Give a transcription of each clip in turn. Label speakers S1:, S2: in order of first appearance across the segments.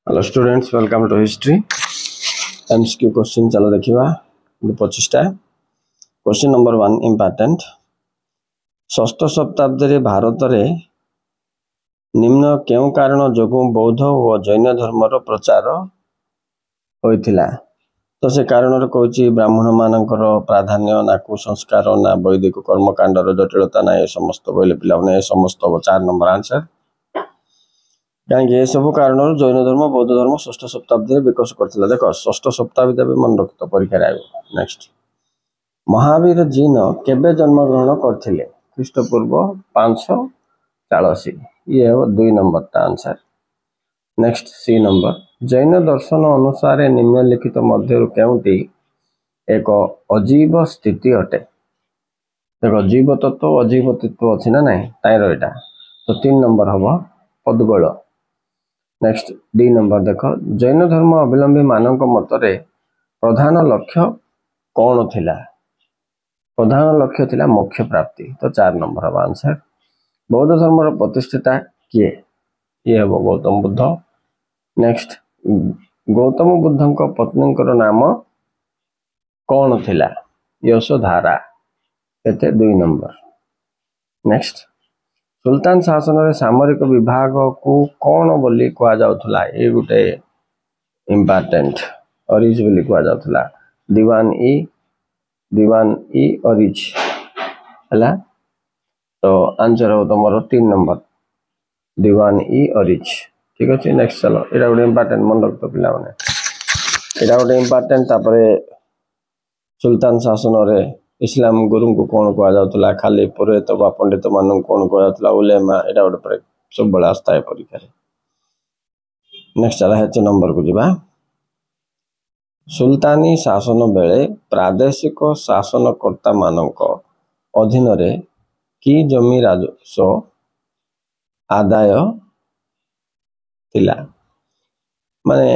S1: Hello students, welcome to history MCQ question. चलो देखिबा 25टा question. Number 1 important. षष्ठ शताब्दी रे भारत रे निम्न केउ कारण जोगु बौद्ध और जैन धर्मर प्रचार होइथिला। तो से कारण रे कहूची ब्राह्मण मानकर प्राधान्य ना कुसंस्कार ना वैदिक कर्मकांडर जटिलता ना ये समस्त बोले पिला ने समस्त 4 नंबर आंसर। कहीं सब कारण जैन धर्म बौद्ध धर्म षष्ठ शताब्दी विकास करथिला। देखो षष्ठ शताब्दी भी मन रखत परीक्षा रे। नेक्स्ट, महावीर जीन केबे जन्म ग्रहण करथिले? ख्रीष्टपूर्व 540। ये हो 2 नंबर ता answer. Next, C number, Jain दर्शन अनुसार निम्नलिखित मध्य केउटी एक अजीव स्थिति अटे? देखो जीव तत्व अजीव तत्व अछि ना नहीं ताइर एटा, तो 3 नंबर हबो पदगोल। नेक्स्ट, डी नंबर देखो, जैन धर्म अवलंबी मानक मतरे प्रधान लक्ष्य कौन थिला? प्रधान लक्ष्य थिला मोक्ष प्राप्ति, तो 4 नंबर हबो आंसर। बौद्ध धर्मर प्रतिष्ठिता किए? ये हबो गौतम बुद्ध। नेक्स्ट, गौतम बुद्धंक पत्नींकर नाम कौन थिला? यशोधारा, एते 2 नंबर। नेक्स्ट, सुल्तान शासन रे सामरिक विभाग को कौन बोली कहा जाउथला? ए गुटे इंपोर्टेंट अरिज बोली कहा जाउथला। दीवान ई अरिज हला। तो आंसर हो तमरो 3 नंबर दीवान ई अरिज। ठीक अछि। नेक्स्ट चलो, एटा गुटे इंपोर्टेंट मन रखतो पिला माने। एटा गुटे इंपोर्टेंट। तापरे सुल्तान शासन रे इस्लाम गुरु को कौन कहा जाउथला? खाली पुरोहित बा पंडित मानन कौन कहा जाउथला? उलेमा। एटा गुटे पर सब बड़ा आस्था है परीक्षा रे। नेक्स्ट चला है नंबर को जिबा। सुल्तानी शासन बेले प्रादेशिक शासनकर्ता मानक अधीन रे की जमी राजस्व आदाय थिला? माने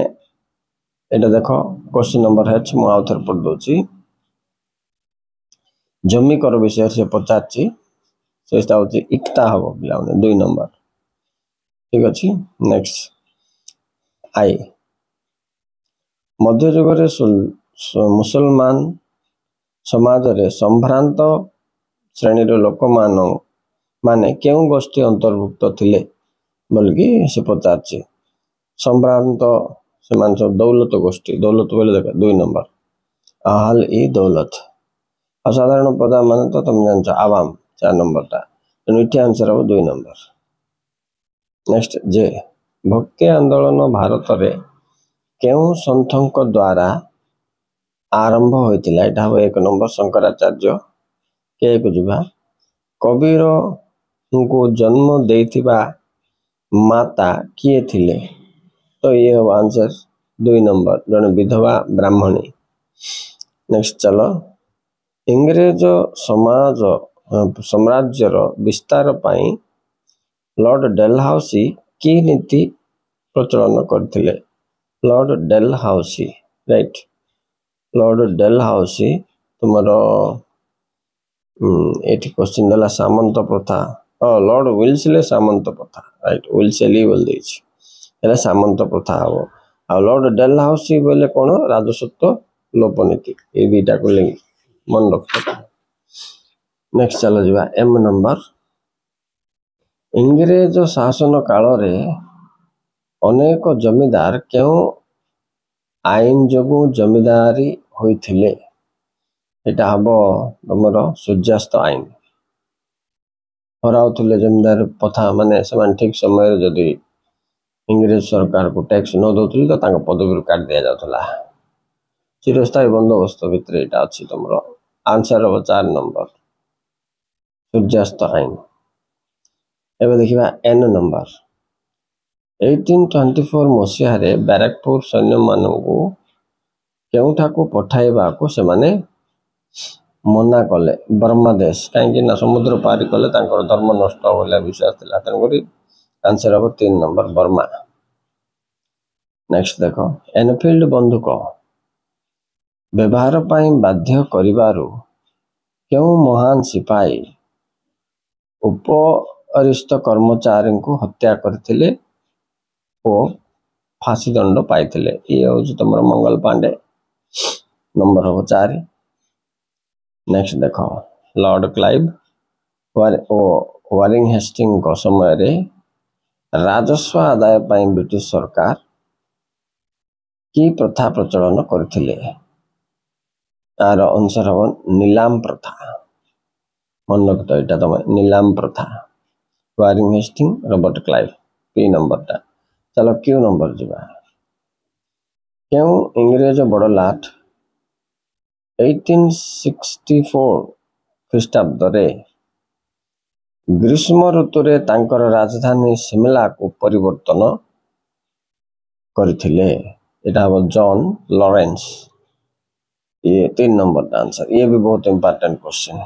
S1: एटा देखो क्वेश्चन नंबर है मु आउथर पढ़ दोची। जमी कर विषय से पचाची सेटा होची इक्ता हबो पिलाउने 2 नंबर। ठीक अछि। नेक्स्ट, आई मध्य युग रे मुसलमान समाज रे संभ्रांत श्रेणी रो लोक माने केउ गोष्ठी अंतर्भुक्त थिले बल्कि से पचाची? संभ्रांत से मान सब दौलत गोष्ठी। दौलत बोले देखा 2 नंबर अहल ई दौलत। असाधारण प्रजा माने तो तुम जानछो आवाम 4 नंबर ता। इठी आंसर हो 2 नंबर। नेक्स्ट, जे भक्ति आंदोलन भारत रे केउ संथंक द्वारा आरंभ होइतिला? एटा हो 1 नंबर शंकराचार्य। के को जुबा कबीर को जन्म देथिबा माता किए थिले? तो ये हो आंसर 2 नंबर जने विधवा ब्राह्मणी। नेक्स्ट चलो, इंग्रेज समाज साम्राज्यर विस्तार पाई लॉर्ड डेलहाउसी की नीति प्रचलन करथिले? Lord Dalhousie, right. Lord Dalhousie तुम्हारो एटी क्वेश्चन देला सामंत प्रथा। लॉर्ड विल्सले सामंत प्रथा, राइट। विल्सली बोल देछि एला सामंत प्रथा हबो। आ लॉर्ड डेलहाउसी बोले कोन? राजसत्व लोप नीति। ए दुटा को ले मन रखतो। नेक्स्ट चलो जिबा एम नंबर। इंग्रेज शासन काल रे अनेक जमीदार केउ आईन जोगु जमीदारी होइथिले? एटा हबो तमरो सूर्यास्त आईन। हराउथिले जमीदार प्रथा माने समान ठीक समय जदी इंग्रेज सरकार को टैक्स न दउथिले तो तांका पदवी काट दिया जाउथला। चिरस्थायी बंदोबस्त भितर एटा अछि तमरो आंसर हो 4 नंबर सूर्यास्त आईन। एबे देखिबा एन नंबर। 1824 मसिया रे बैरकपुर सैन्य मानकू केउठा को पठाइबा को से माने मना कले? बर्मा देश। कहीं ना समुद्र पारी कले तांकर धर्म नष्ट होला विश्वास थिला। तनकरी आंसर हो 3 नंबर बर्मा। नेक्स्ट देखो, एनफील्ड बंदूक व्यवहार पाई बाध्य करिवारु केउ महान सिपाही उपरिस्थ कर्मचारी को हत्या करथिले ओ फांसी दंड पाई ये हूँ तुम मंगल पांडे नंबर हम 4। नेक्स्ट देख लॉर्ड क्लाइव वारिंग हेस्टिंग समय रे राजस्व आदाय पाई ब्रिटिश सरकार की प्रथा प्रचलन करथिले तार आंसर हम नीलाम प्रथा मन रख तो यहाँ तुम नीलाम प्रथा Warren Hastings Robert Clive P number टा। चलो क्यू नंबर जीवा क्यों इंग्रेज बड़ लाट 1864 ख्रीष्टाब्द रे ग्रीष्म ऋतु रे तांकर राजधानी शिमला को परिवर्तन करथिले एटा हम जॉन लॉरेंस ये 3 नंबर का आंसर। ये भी बहुत इंपॉर्टेंट क्वेश्चन।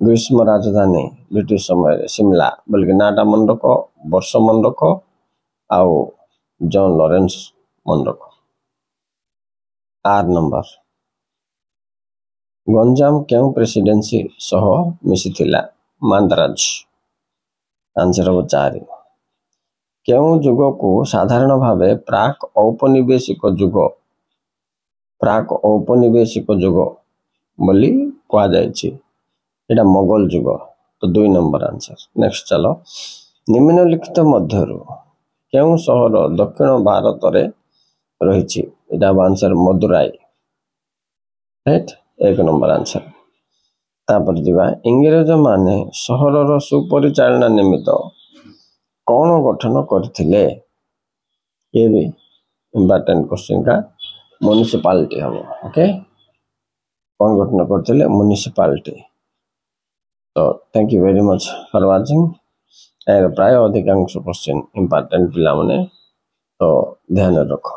S1: ग्रीष्म राजधानी ब्रिटिश समय शिमला बल्कि नाटा मन रख वर्ष मन रख आउ जॉन लॉरेंस मन रख। 8 नंबर गंजाम क्यों प्रेसिडेंसी सह मिसी थिला मांद्राज आंसर हम 4। क्यों युग को साधारण भावे प्राक औपनिवेशिक युग बोली कहा जायछि एटा मोगल युग तो 2 नंबर आंसर। नेक्स्ट चलो निम्नलिखित मध्यरु क्यों सहर दक्षिण भारत रे रहिछि एटा answer Madurai right 1 number answer. तापर दिवा इंग्रज माने सहरर सुपरिचालना निमित्त कौन गठन करथिले ये भी इम्पोर्टेंट क्वेश्चन का म्युनिसिपालिटी हम ओके कौन गठन करथिले म्युनिसिपालिटी। तो thank you very much for watching प्राय अधिकांश क्वेश्चन इम्पोर्टेंट पिला माने तो ध्यान रखो।